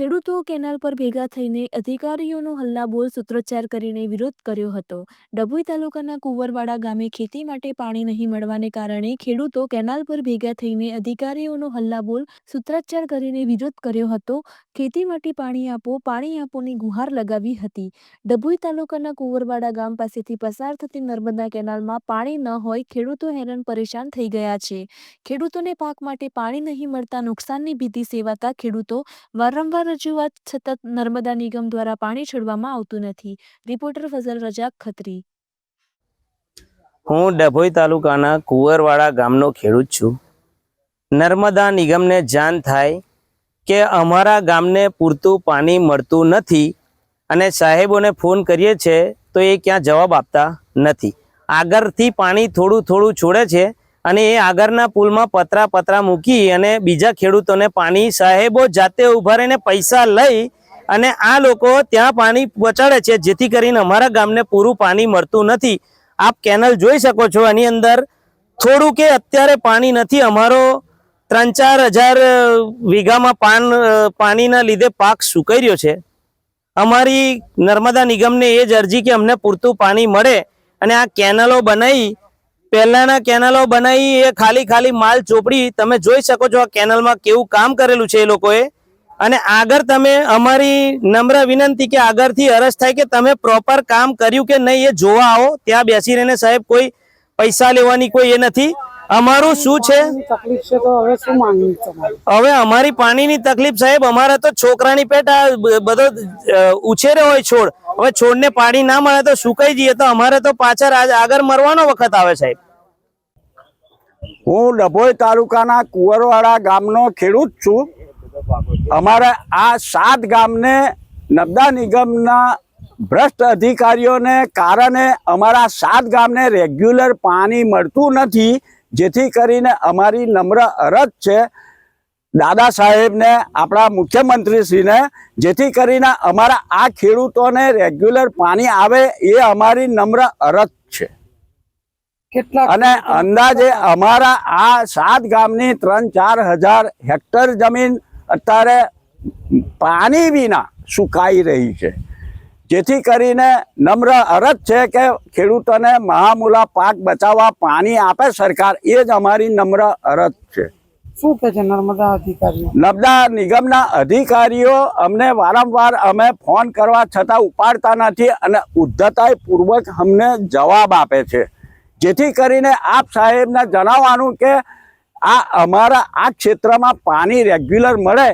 ખેડૂતો કેનાલ પર ભેગા થઈને અધિકારીઓનો હલ્લાબોલ સૂત્રોચ્ચાર કરીને વિરોધ કર્યો હતો. ડભોઈ તાલુકાના કુંવરવાડા ગામે ખેતી માટે પાણી નહીં મળવાને કારણે ખેડૂતો કેનાલ પર ભેગા થઈને અધિકારીઓનો હલ્લાબોલ સૂત્રોચ્ચાર કરીને વિરોધ કર્યો હતો. ખેતી માટે પાણી આપોની ગુહાર લગાવી હતી. ડભોઈ તાલુકાના કુંવરવાડા ગામ પાસેથી પસાર થતી નર્મદા કેનાલમાં પાણી ન હોય ખેડૂતો હેરાન પરેશાન થઈ ગયા છે. ખેડૂતોને પાક માટે પાણી નહીં મળતા નુકસાનની ભીતિ સેવાતા ખેડૂતો વારંવાર રજૂઆત છતાં નર્મદા નિગમ દ્વારા પાણી છોડવામાં આવતું નથી. રિપોર્ટર ફઝલ રજાક ખત્રી. હું ડભોઈ તાલુકાના કુંવરવાડા ગામનો ખેડૂત છું. નર્મદા નિગમને જાણ થાય કે અમારા ગામને પૂરતું પાણી મળતું નથી અને સાહેબોને ફોન કરીએ છીએ તો એ ક્યાં જવાબ આપતા નથી. આગળથી પાણી થોડું થોડું છોડે છે અને એ આગળના પુલમાં પતરા મૂકી અને બીજા ખેડૂતોને પાણી સાહેબો જાતે ઊભા રહીને પૈસા લઈ અને આ લોકો ત્યાં પાણી પહોંચાડે છે, જેથી કરીને અમારા ગામને પૂરું પાણી મળતું નથી. આપ કેનલ જોઈ શકો છો, એની અંદર થોડું કે અત્યારે પાણી નથી. અમારો 3-4 હજાર વીઘામાં પાણીના લીધે પાક સુકાઈ રહ્યો છે. અમારી નર્મદા નિગમને એ જ અરજી કે અમને પૂરતું પાણી મળે અને આ કેનલો બનાવી, પહેલાના કેનલો બનાવી એ ખાલી માલ ચોપડી તમે જોઈ શકો છો. આ કેનલમાં કેવું કામ કરેલું છે એ લોકોએ. અને આગળ તમે અમારી નમ્ર વિનંતી કે આગળથી અરજ થાય કે તમે પ્રોપર કામ કર્યું કે નહીં એ જોવા આવો. ત્યાં બેસી રહીને સાહેબ કોઈ પૈસા લેવાની કોઈ એ નથી. અમારું શું છે તકલીફ છે તો હવે શું માંગણી તમારી? હવે અમારી પાણીની તકલીફ સાહેબ, અમારા તો છોકરાની પેટ બધો ઉછેરે હોય છોડ. હવે છોડને પાણી ના મળે તો સુકાઈ જઈએ તો અમારે તો પાછળ આગળ મરવાનો વખત આવે સાહેબ. હું ડભોઈ તાલુકાના કુંવરવાડા ગામનો ખેડૂત છું. અમારે આ 7 ગામને નર્મદા નિગમના ભ્રષ્ટ અધિકારીઓને કારણે અમારા 7 ગામને રેગ્યુલર પાણી મળતું નથી, જેથી કરીને અમારી નમ્ર અરજ છે દાદા સાહેબને, આપણા મુખ્યમંત્રીશ્રીને, જેથી કરીને અમારા આ ખેડૂતોને રેગ્યુલર પાણી આવે એ અમારી નમ્ર અરજ છે. અને અંદાજે અમારા આ 7 ગામની 3-4 હજાર હેક્ટર જમીન અત્યારે પાણી વિના સુકાઈ રહી છે, જેથી કરીને નમ્ર અરજ છે કે ખેડૂતોને મહામૂલા પાક બચાવવા પાણી આપે સરકાર, એ જ અમારી નમ્ર અરજ છે. શું કહે છે નર્મદા અધિકારીઓ? નર્મદા નિગમના અધિકારીઓ અમને વારંવાર અમે ફોન કરવા છતાં ઉપાડતા નથી અને ઉદ્ધતાઈપૂર્વક અમને જવાબ આપે છે, જેથી કરીને આપ સાહેબને જણાવવાનું કે આ અમારા આ ક્ષેત્રમાં પાણી રેગ્યુલર મળે